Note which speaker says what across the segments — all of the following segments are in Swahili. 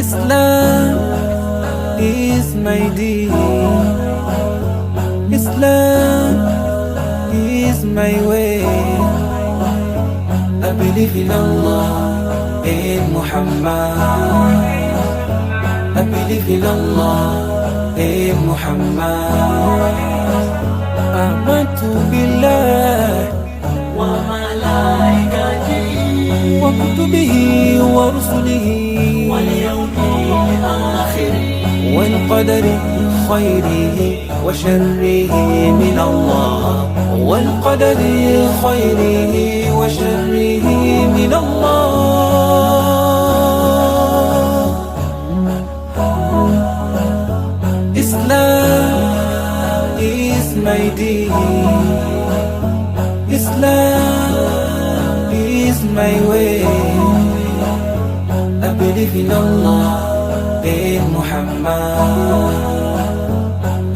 Speaker 1: Islam is my deen. Islam is my way. I believe in Allah, in Muhammad. I believe in Allah, in Muhammad. آمنت بالله
Speaker 2: وملائكته
Speaker 1: وكتبه ورسله
Speaker 2: واليوم الآخر
Speaker 1: والقدر خيره وشره من الله والقدر خيره وشره من الله. Islam is my deen. Islam is my way. I believe in Allah, in Muhammad.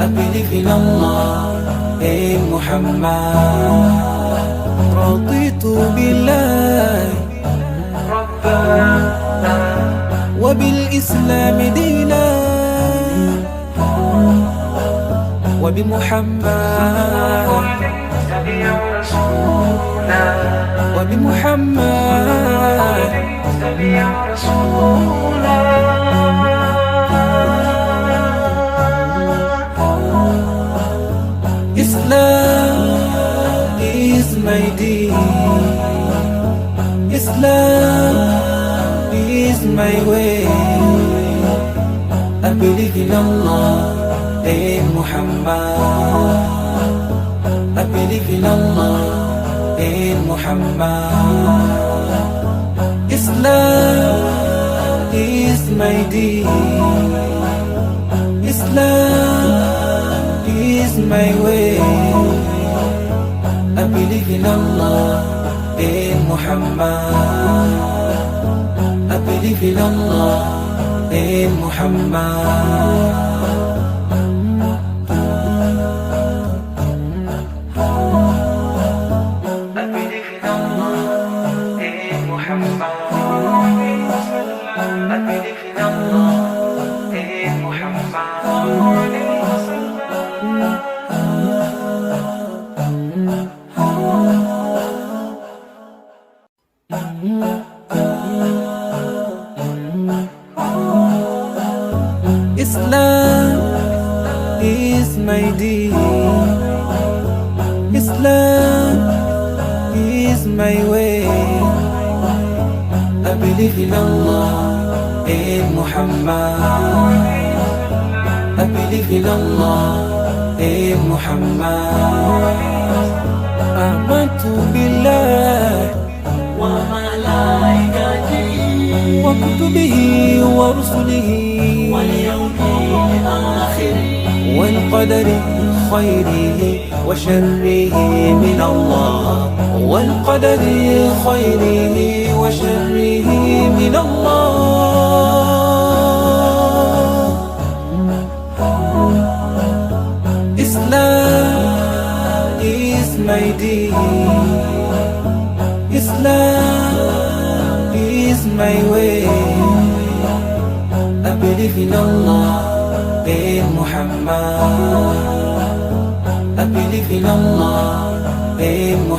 Speaker 1: I believe in Allah, in Muhammad. رضيت بالله
Speaker 2: ربا
Speaker 1: وبالإسلام دينا وبمحمد
Speaker 2: سبيا رسولا
Speaker 1: وبمحمد
Speaker 2: سبيا رسولا
Speaker 1: Islam is my deen. Islam is my way. I believe in Allah, in Muhammad. I believe in Allah, in Muhammad. Islam is my deen. Islam is my way. I believe in Allah, in Muhammad. I believe in Allah, in Muhammad.
Speaker 2: I believe in Allah, in Muhammad. I believe in Allah, in Muhammad.
Speaker 1: Islam is my deen. Islam is my way. I believe in Allah, in Muhammad. I believe in Allah, in Muhammad. آمنت بالله
Speaker 2: وملائكته
Speaker 1: وكتبه ورسله
Speaker 2: واليوم الآخر
Speaker 1: والقدر خيره وشره من الله والقدر خيره وشره من الله. Islam is my deen. Islam is my way. I believe in Allah, in Muhammad. I believe in Allah, in Muhammad.